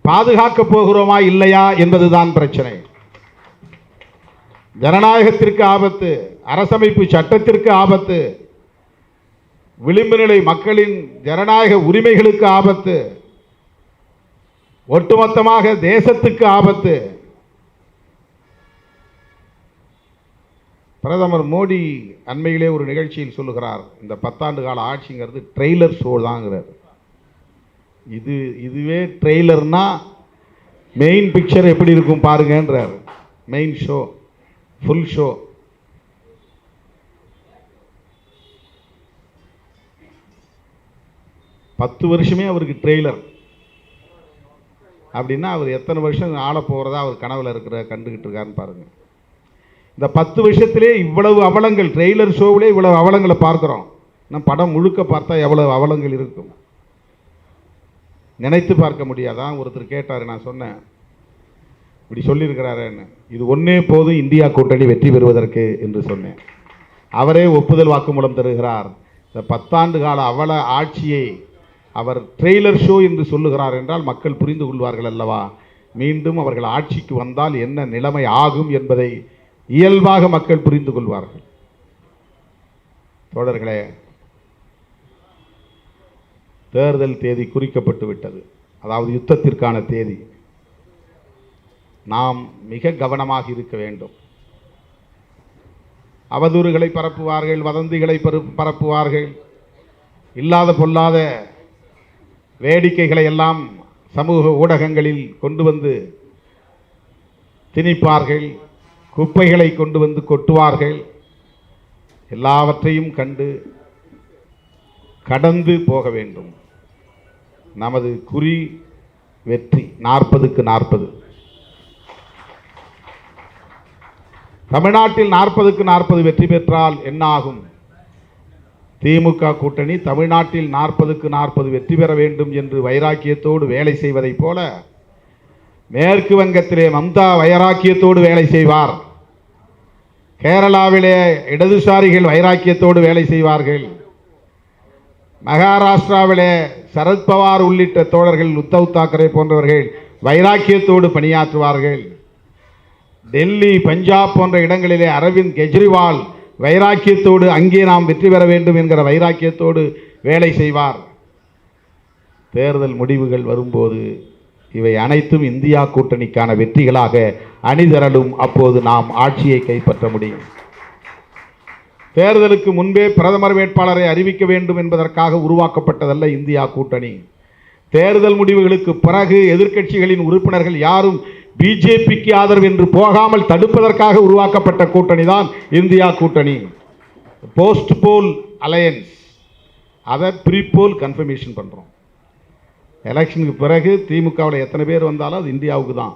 பாதுகாக்கப் போகிறோமா இல்லையா என்பதுதான் பிரச்சனை. ஜனநாயகத்திற்கு ஆபத்து, அரசமைப்பு சட்டத்திற்கு ஆபத்து, விளிம்பு நிலை மக்களின் ஜனநாயக உரிமைகளுக்கு ஆபத்து, ஒட்டுமொத்தமாக தேசத்துக்கு ஆபத்து. பிரதமர் மோடி அண்மையிலே ஒரு நிகழ்ச்சியில் சொல்லுகிறார், இந்த 10 ஆண்டு கால ஆட்சிங்கிறது ட்ரெய்லர் ஷோ தாங்கிறார். இதுவே ட்ரெய்லர்னா மெயின் பிக்சர் எப்படி இருக்கும் பாருங்கன்றார். Main show, full show. பத்து வருஷமே அவருக்கு ட்ரெய்லர் அப்படின்னா அவர் எத்தனை வருஷம் ஆள போகிறதா அவர் கனவுல கண்டுகிட்டு இருக்காருன்னு பாருங்க. இந்த 10 வருஷத்திலே இவ்வளவு அவலங்கள், ட்ரெய்லர் ஷோவிலே இவ்வளவு அவலங்களை பார்க்கிறோம். நம்ம படம் முழுக்க பார்த்தா எவ்வளவு அவலங்கள் இருக்கும் நினைத்து பார்க்க முடியாதான். ஒருத்தர் கேட்டார், நான் சொன்னேன் இப்படி சொல்லியிருக்கிறாருன்னு, இது ஒன்னே போதும் இந்தியா கூட்டணி வெற்றி பெறுவதற்கு என்று சொன்னேன். அவரே ஒப்புதல் வாக்குமூலம் தருகிறார். இந்த 10 ஆண்டு கால அவல ஆட்சியை அவர் ட்ரெய்லர் ஷோ என்று சொல்லுகிறார் என்றால் மக்கள் புரிந்து கொள்வார்கள் அல்லவா. மீண்டும் அவர்கள் ஆட்சிக்கு வந்தால் என்ன நிலைமை ஆகும் என்பதை இயல்பாக மக்கள் புரிந்து கொள்வார்கள். தோழர்களே, தேர்தல் தேதி குறிக்கப்பட்டு விட்டது, அதாவது யுத்தத்திற்கான தேதி. நாம் மிக கவனமாக இருக்க வேண்டும். அவதூறுகளை பரப்புவார்கள், வதந்திகளை பரப்புவார்கள், இல்லாத பொல்லாத வேடிக்கைகளை எல்லாம் சமூக ஊடகங்களில் கொண்டு வந்து திணிப்பார்கள், குப்பைகளை கொண்டு வந்து கொட்டுவார்கள். எல்லாவற்றையும் கண்டு கடந்து போக வேண்டும். நமது குறி வெற்றி, 40க்கு 40. தமிழ்நாட்டில் 40க்கு 40 வெற்றி பெற்றால் என்ன ஆகும்? திமுக கூட்டணி தமிழ்நாட்டில் 40க்கு 40 வெற்றி பெற வேண்டும் என்று வைராக்கியத்தோடு வேலை செய்வதைப் போல மேற்கு வங்கத்திலே மம்தா வைராக்கியத்தோடு வேலை செய்வார். கேரளாவிலே இடதுசாரிகள் வைராக்கியத்தோடு வேலை செய்வார்கள். மகாராஷ்டிராவிலே சரத்பவார் உள்ளிட்ட தோழர்கள், உத்தவ் தாக்கரே போன்றவர்கள் வைராக்கியத்தோடு பணியாற்றுவார்கள். டெல்லி, பஞ்சாப் போன்ற இடங்களிலே அரவிந்த் கெஜ்ரிவால் வைராக்கியத்தோடு அங்கே நாம் வெற்றி பெற வேண்டும் என்கிற வைராக்கியத்தோடு வேலை செய்வார். தேர்தல் முடிவுகள் வரும்போது இவை அனைத்தும் இந்தியா கூட்டணிக்கான வெற்றிகளாக அணிதிரளும். அப்போது நாம் ஆட்சியை கைப்பற்ற முடியும். தேர்தலுக்கு முன்பே பிரதமர் வேட்பாளரை அறிவிக்க வேண்டும் என்பதற்காக உருவாக்கப்பட்டதல்ல இந்தியா கூட்டணி. தேர்தல் முடிவுகளுக்கு பிறகு எதிர்க்கட்சிகளின் உறுப்பினர்கள் யாரும் பிஜேபிக்கு ஆதரவு என்று போகாமல் தடுப்பதற்காக உருவாக்கப்பட்ட கூட்டணி தான் இந்தியா கூட்டணி. போஸ்ட் போல் அலையன்ஸ், அதை ப்ரீ போல் கன்ஃபர்மேஷன் பண்ணுறோம். எலெக்ஷனுக்கு பிறகு திமுகவில் எத்தனை பேர் வந்தாலும் அது இந்தியாவுக்கு தான்.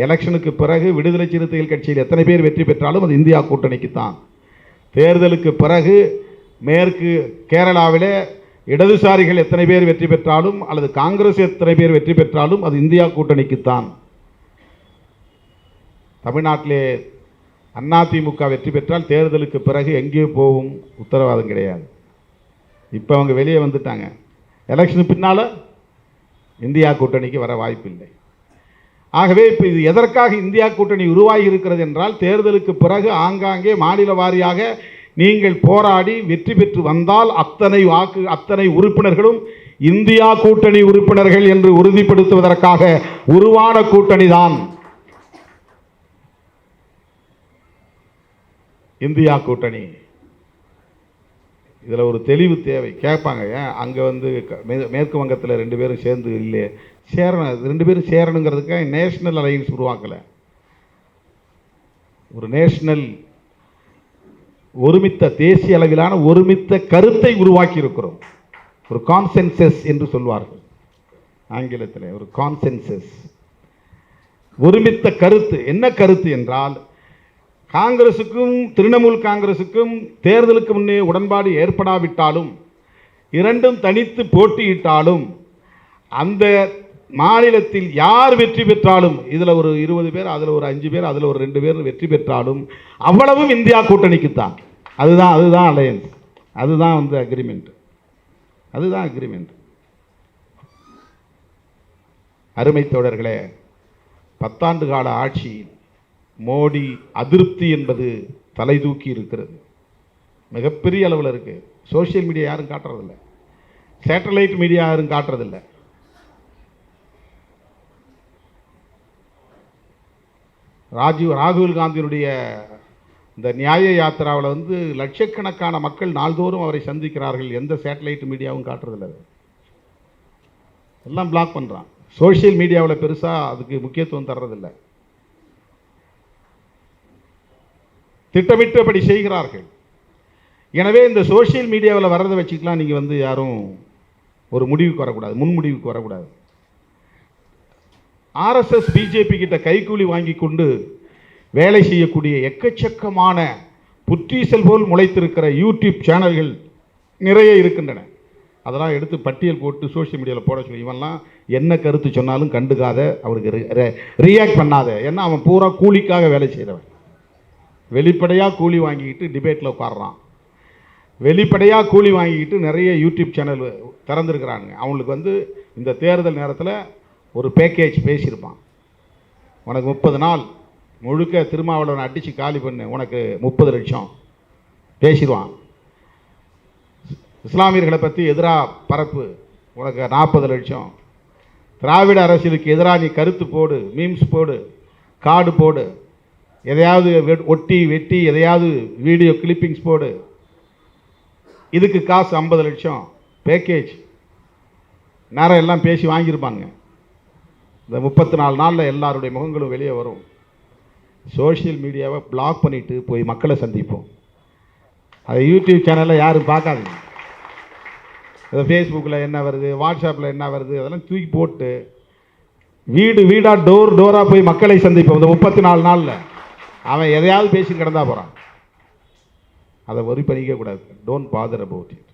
எலெக்ஷனுக்கு பிறகு விடுதலை சிறுத்தைகள் கட்சியில் எத்தனை பேர் வெற்றி பெற்றாலும் அது இந்தியா கூட்டணிக்கு தான். தேர்தலுக்கு பிறகு மேற்கு கேரளாவிலே இடதுசாரிகள் எத்தனை பேர் வெற்றி பெற்றாலும் அல்லது காங்கிரஸ் எத்தனை பேர் வெற்றி பெற்றாலும் அது இந்தியா கூட்டணிக்குத்தான். தமிழ்நாட்டிலே அதிமுக வெற்றி பெற்றால் தேர்தலுக்கு பிறகு எங்கே போகும் உத்தரவாதம் கிடையாது. இப்போ அவங்க வெளியே வந்துட்டாங்க. எலெக்ஷனுக்கு பின்னால் இந்தியா கூட்டணிக்கு வர வாய்ப்பில்லை. ஆகவே இப்போ இது எதற்காக இந்தியா கூட்டணி உருவாகி இருக்கிறது என்றால், தேர்தலுக்கு பிறகு ஆங்காங்கே மாநில வாரியாக நீங்கள் போராடி வெற்றி பெற்று வந்தால் அத்தனை உறுப்பினர்களும் இந்தியா கூட்டணி உறுப்பினர்கள் என்று உறுதிப்படுத்துவதற்காக உருவான கூட்டணி தான் இந்தியா கூட்டணி. இதில் ஒரு தெளிவு தேவை. கேட்பாங்க, ஏன் அங்கே வந்து மேற்கு வங்கத்தில் 2 பேரும் சேர்ந்து இல்லை சேரணும், 2 பேரும் சேரணுங்கிறதுக்காக நேஷனல் அலையன்ஸ் உருவாக்கலை. ஒரு நேஷனல் ஒருமித்த தேசிய அளவிலான ஒருமித்த கருத்தை உருவாக்கி இருக்கிறோம். ஒரு கான்சென்சஸ் என்று சொல்வார்கள் ஆங்கிலத்தில். ஒரு கான்சென்சஸ், ஒருமித்த கருத்து. என்ன கருத்து என்றால், காங்கிரசுக்கும் திரிணாமுல் காங்கிரசுக்கும் தேர்தலுக்கு முன்னே உடன்பாடு ஏற்படாவிட்டாலும், இரண்டும் தனித்து போட்டியிட்டாலும், அந்த மாநிலத்தில் யார் வெற்றி பெற்றாலும், இதில் ஒரு 20 பேர், அதில் ஒரு 5 பேர், அதில் ஒரு 2 பேர் வெற்றி பெற்றாலும் அவ்வளவும் இந்தியா கூட்டணிக்குத்தான். அதுதான் அலையன்ஸ், அதுதான் வந்து அக்ரிமெண்ட், அதுதான் அக்ரிமெண்ட். அருமை தோழர்களே, 10 ஆண்டு கால ஆட்சியில் மோடி அதிருப்தி என்பது தலை தூக்கி இருக்கிறது. மிகப்பெரிய அளவில் இருக்கு. சோசியல் மீடியா யாரும் காட்டுறதில்லை, சேட்டலைட் மீடியா யாரும் காட்டுறதில்லை. ராகுல் காந்தியினுடைய இந்த நியாய யாத்திராவில் வந்து லட்சக்கணக்கான மக்கள் நாள்தோறும் அவரை சந்திக்கிறார்கள். எந்த சேட்டலைட் மீடியாவும் காட்டுறதில்லை, எல்லாம் பிளாக் பண்ணுறான். சோசியல் மீடியாவில் பெருசாக அதுக்கு முக்கியத்துவம் தர்றதில்லை. திட்டமிட்டபடி செய்கிறார்கள். எனவே இந்த சோசியல் மீடியாவில் வர்றதை வச்சுக்கலாம் நீங்கள் வந்து யாரும் ஒரு முடிவுக்கு வரக்கூடாது, முன்முடிவுக்கு வரக்கூடாது. ஆர்எஸ்எஸ் பிஜேபி கிட்ட கைக்கூலி வாங்கி கொண்டு வேலை செய்யக்கூடிய எக்கச்சக்கமான புற்றீசல் போல் முளைத்திருக்கிற யூடியூப் சேனல்கள் நிறைய இருக்கின்றன. அதெல்லாம் எடுத்து பட்டியல் போட்டு சோசியல் மீடியாவில் போட சொல்லி, இவன்லாம் என்ன கருத்து சொன்னாலும் கண்டுக்காத, அவருக்கு ரியாக்ட் பண்ணாத. ஏன்னா அவன் பூரா கூலிக்காக வேலை செய்கிறவன். வெளிப்படையாக கூலி வாங்கிக்கிட்டு டிபேட்டில் உட்காடுறான். வெளிப்படையாக கூலி வாங்கிக்கிட்டு நிறைய யூடியூப் சேனல் திறந்துருக்கிறாங்க. அவங்களுக்கு வந்து இந்த தேர்தல் நேரத்தில் ஒரு பேக்கேஜ் பேசியிருப்பான். உனக்கு 30 நாள் முழுக்க திருமாவளவனை அடித்து காலி பண்ணு, உனக்கு 30 லட்சம் பேசிடுவான். இஸ்லாமியர்களை பற்றி எதிராக பரப்பு, உனக்கு 40 லட்சம். திராவிட அரசியலுக்கு எதிராக நீ கருத்து போடு, மீம்ஸ் போடு, கார்டு போடு, எதையாவது ஒட்டி வெட்டி எதையாவது வீடியோ கிளிப்பிங்ஸ் போடு, இதுக்கு காசு 50 லட்சம் பேக்கேஜ். நேரம் எல்லாம் பேசி வாங்கியிருப்பாங்க. இந்த 34 நாளில் எல்லாருடைய முகங்களும் வெளியே வரும். சோஷியல் மீடியாவை பிளாக் பண்ணிவிட்டு போய் மக்களை சந்திப்போம். அதை யூடியூப் சேனலில் யாரும் பார்க்காதீங்க. அதை ஃபேஸ்புக்கில் என்ன வருது, வாட்ஸ்அப்பில் என்ன வருது, அதெல்லாம் தூக்கி போட்டு வீடு வீடாக டோராக போய் மக்களை சந்திப்போம். இந்த 34 நாளில் அவன் எதையாவது பேசி கிடந்தா போகிறான். அதை வரி பண்ணிக்கக்கூடாது. Don't bother about it.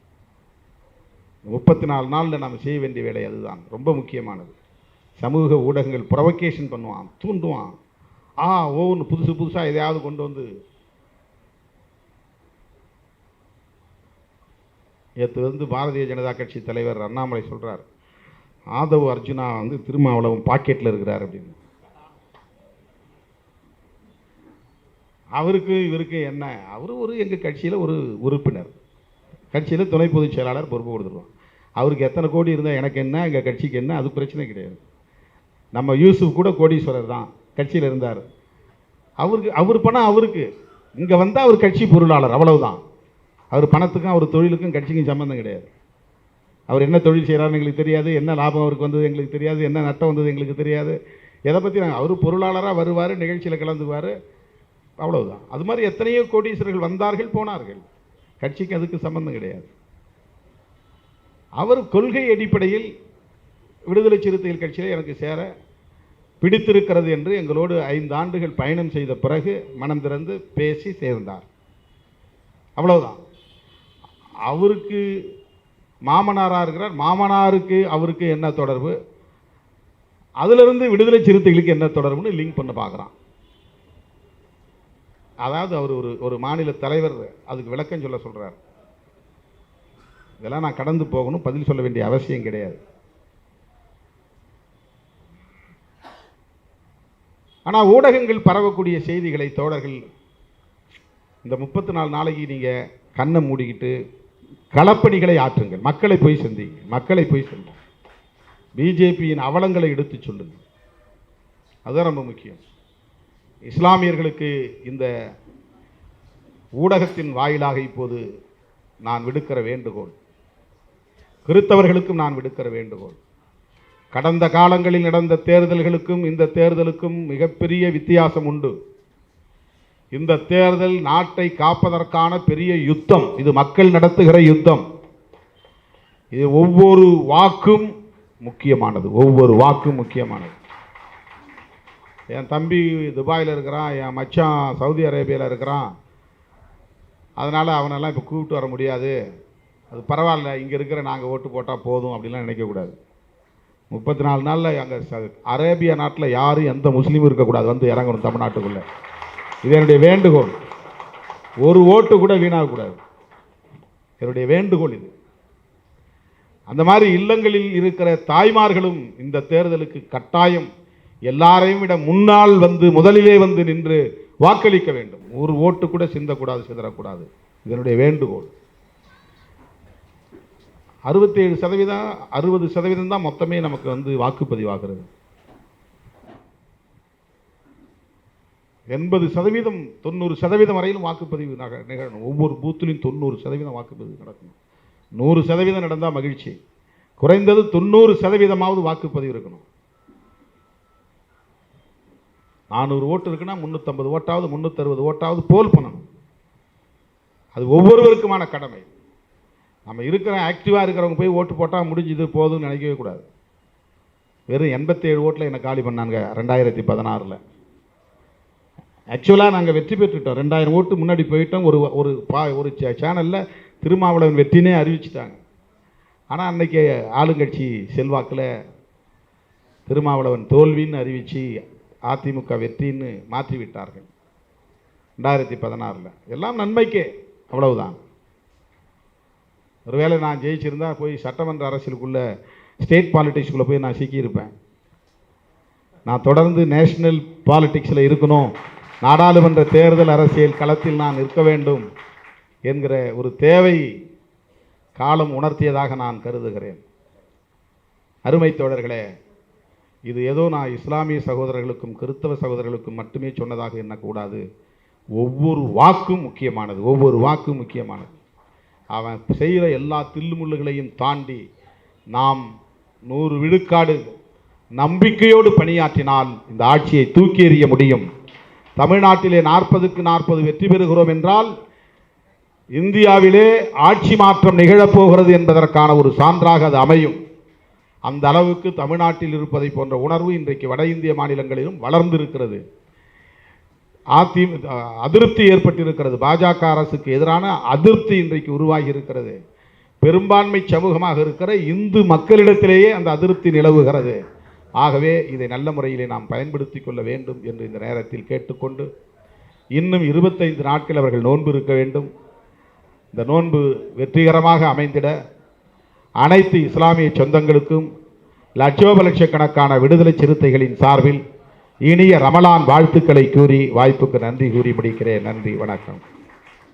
34 நாளில் நம்ம செய்ய வேண்டிய வேலை அதுதான் ரொம்ப முக்கியமானது. சமூக ஊடகங்கள் ப்ரொவகேஷன் பண்ணுவான், தூண்டுவான். ஒவ்வொன்று புதுசாக எதையாவது கொண்டு வந்து. நேற்று வந்து பாரதிய ஜனதா கட்சி தலைவர் அண்ணாமலை சொல்கிறார், ஆதவ் அர்ஜுனா வந்து திருமாவளவன் பாக்கெட்டில் இருக்கிறார் அப்படின்னு. அவருக்கு இவருக்கு என்ன? அவர் எங்கள் கட்சியில் ஒரு உறுப்பினர், கட்சியில் துணை பொதுச் செயலாளர் பொறுப்பு கொடுத்துருவோம். அவருக்கு எத்தனை கோடி இருந்தால் எனக்கு என்ன, எங்கள் கட்சிக்கு என்ன, அது பிரச்சனை கிடையாது. நம்ம யூசுப் கூட கோடீஸ்வரர் தான், கட்சியில் இருந்தார். அவர் பணம் அவருக்கு, இங்கே வந்தால் அவர் கட்சி பொருளாளர், அவ்வளவுதான். அவர் பணத்துக்கும் அவர் தொழிலுக்கும் கட்சிக்கும் சம்மந்தம் கிடையாது. அவர் என்ன தொழில் செய்கிறாருன்னு எங்களுக்கு தெரியாது, என்ன லாபம் அவருக்கு வந்தது எங்களுக்கு தெரியாது, என்ன நட்டம் வந்தது எங்களுக்கு தெரியாது. எதை பற்றி நாங்கள், அவர் பொருளாளராக வருவார், நிகழ்ச்சியில் கலந்துவார், அவ்வளவுதான். அது மாதிரி எத்தனையோ கோடீஸ்வரர்கள் வந்தார்கள் போனார்கள், கட்சிக்கு அதுக்கு சம்பந்தம் கிடையாது. அவர் கொள்கை அடிப்படையில் விடுதலை சிறுத்தைகள் கட்சியில் எனக்கு சேர பிடித்திருக்கிறது என்று எங்களோடு 5 ஆண்டுகள் பயணம் செய்த பிறகு மனம் திறந்து பேசி சேர்ந்தார். அவ்வளவுதான். அவருக்கு மாமனாராக இருக்கிறார். மாமனாருக்கு அவருக்கு என்ன தொடர்பு, அதிலிருந்து விடுதலை சிறுத்தைகளுக்கு என்ன தொடர்புன்னு லிங்க் பண்ண பார்க்குறான். அதாவது அவர் ஒரு மாநில தலைவர் அதுக்கு விளக்கம் சொல்ல சொல்கிறார். இதெல்லாம் நான் கடந்து போகணும், பதில் சொல்ல வேண்டிய அவசியம் கிடையாது. ஆனால் ஊடகங்கள் பரவக்கூடிய செய்திகளை தோழர்கள் இந்த 34 நாளைக்கு நீங்கள் கண்ணை மூடிக்கிட்டு களப்பணிகளை ஆற்றுங்கள். மக்களை போய் சந்திங்க, மக்களை போய் சொல்லுங்கள். பிஜேபியின் அவலங்களை எடுத்து சொல்லுங்கள். அதுதான் ரொம்ப முக்கியம். இஸ்லாமியர்களுக்கு இந்த ஊடகத்தின் வாயிலாக இப்போது நான் விடுக்கிற வேண்டுகோள், கிறித்தவர்களுக்கும் நான் விடுக்கிற வேண்டுகோள், கடந்த காலங்களில் நடந்த தேர்தல்களுக்கும் இந்த தேர்தலுக்கும் மிகப்பெரிய வித்தியாசம் உண்டு. இந்த தேர்தல் நாட்டை காப்பதற்கான பெரிய யுத்தம். இது மக்கள் நடத்துகிற யுத்தம். இது ஒவ்வொரு வாக்கும் முக்கியமானது, ஒவ்வொரு வாக்கும் முக்கியமானது. என் தம்பி துபாயில் இருக்கிறான், என் மச்சான் சவுதி அரேபியாவில் இருக்கிறான், அதனால் அவனெல்லாம் இப்போ கூப்பிட்டு வர முடியாது, அது பரவாயில்ல, இங்கே இருக்கிற நாங்கள் ஓட்டு போட்டால் போதும் அப்படின்லாம் நினைக்கக்கூடாது. 34 நாளில் அங்கே அரேபியா நாட்டில் யாரும் எந்த முஸ்லீமும் இருக்கக்கூடாது, வந்து இறங்கணும் தமிழ்நாட்டுக்குள்ளே. இது என்னுடைய வேண்டுகோள். ஒரு ஓட்டு கூட வீணாகக்கூடாது, என்னுடைய வேண்டுகோள் இது. அந்த மாதிரி இல்லங்களில் இருக்கிற தாய்மார்களும் இந்த தேர்தலுக்கு கட்டாயம் எல்லாரையும் விட முன்னால் வந்து முதலிலே வந்து நின்று வாக்களிக்க வேண்டும். ஒரு ஓட்டு கூட சிந்தக்கூடாது, சிதறக்கூடாது. இதனுடைய வேண்டுகோள். 67%, 60% தான் மொத்தமே நமக்கு வந்து வாக்குப்பதிவாகிறது. 80%, 90% வரையிலும் வாக்குப்பதிவு நிகழணும். ஒவ்வொரு பூத்திலும் 90% வாக்குப்பதிவு நடக்கணும். 100% நடந்தால் மகிழ்ச்சி. குறைந்தது 90%ஆவது வாக்குப்பதிவு இருக்கணும். 400 ஓட்டு இருக்குன்னா 350 ஓட்டாவது 360 ஓட்டாவது போல் பண்ணணும். அது ஒவ்வொருவருக்குமான கடமை. நம்ம இருக்கிற ஆக்டிவாக இருக்கிறவங்க போய் ஓட்டு போட்டால் முடிஞ்சுது போதும்னு நினைக்கவே கூடாது. வெறும் 87 ஓட்டில் என்னை காலி பண்ணாங்க 2016. ஆக்சுவலாக நாங்கள் வெற்றி பெற்றுட்டோம். 2000 ஓட்டு முன்னாடி போயிட்டோம். ஒரு சேனலில் திருமாவளவன் வெற்றினே அறிவிச்சிட்டாங்க. ஆனால் அன்றைக்கி ஆளுங்கட்சி செல்வாக்கில் திருமாவளவன் தோல்வின்னு அறிவித்து அதிமுக வெற்றின்னு மாற்றி விட்டார்கள் 2016. எல்லாம் நன்மைக்கே, அவ்வளவுதான். ஒருவேளை நான் ஜெயிச்சிருந்தா போய் சட்டமன்ற அரசியலுக்குள்ளே ஸ்டேட் பாலிட்டிக்ஸ்குள்ளே போய் நான் சிக்கியிருப்பேன். நான் தொடர்ந்து நேஷனல் பாலிட்டிக்ஸில் இருக்கணும், நாடாளுமன்ற தேர்தல் அரசியல் களத்தில் நான் இருக்க வேண்டும் என்கிற ஒரு தேவை காலம் உணர்த்தியதாக நான் கருதுகிறேன். அருமை தோழர்களே, இது ஏதோ நான் இஸ்லாமிய சகோதரர்களுக்கும் கிறிஸ்தவ சகோதரர்களுக்கும் மட்டுமே சொன்னதாக எண்ணக்கூடாது. ஒவ்வொரு வாக்கும் முக்கியமானது, ஒவ்வொரு வாக்கும் முக்கியமானது. அவன் செய்கிற எல்லா தில்லுமுள்ளுகளையும் தாண்டி நாம் 100 விழுக்காடு நம்பிக்கையோடு பணியாற்றினால் இந்த ஆட்சியை தூக்கி எறிய முடியும். தமிழ்நாட்டிலே 40க்கு 40 வெற்றி பெறுகிறோம் என்றால் இந்தியாவிலே ஆட்சி மாற்றம் நிகழப்போகிறது என்பதற்கான ஒரு சான்றாக அது அமையும். அந்த அளவுக்கு தமிழ்நாட்டில் இருப்பதை போன்ற உணர்வு இன்றைக்கு வட இந்திய மாநிலங்களிலும் வளர்ந்திருக்கிறது. அதிருப்தி ஏற்பட்டிருக்கிறது. பாஜக அரசுக்கு எதிரான அதிருப்தி இன்றைக்கு உருவாகி இருக்கிறது. பெரும்பான்மை சமூகமாக இருக்கிற இந்து மக்களிடத்திலேயே அந்த அதிருப்தி நிலவுகிறது. ஆகவே இதை நல்ல முறையிலே நாம் பயன்படுத்தி கொள்ள வேண்டும் என்று இந்த நேரத்தில் கேட்டுக்கொண்டு, இன்னும் 25 நாட்கள் அவர்கள் நோன்பு இருக்க வேண்டும். இந்த நோன்பு வெற்றிகரமாக அமைந்திட அனைத்து இஸ்லாமிய சொந்தங்களுக்கும் லட்சோபலட்சக்கணக்கான விடுதலை சிறுத்தைகளின் சார்பில் இனிய ரமலான் வாழ்த்துக்களை கூறி வாய்ப்புக்கு நன்றி கூறி முடிக்கிறேன். நன்றி, வணக்கம்.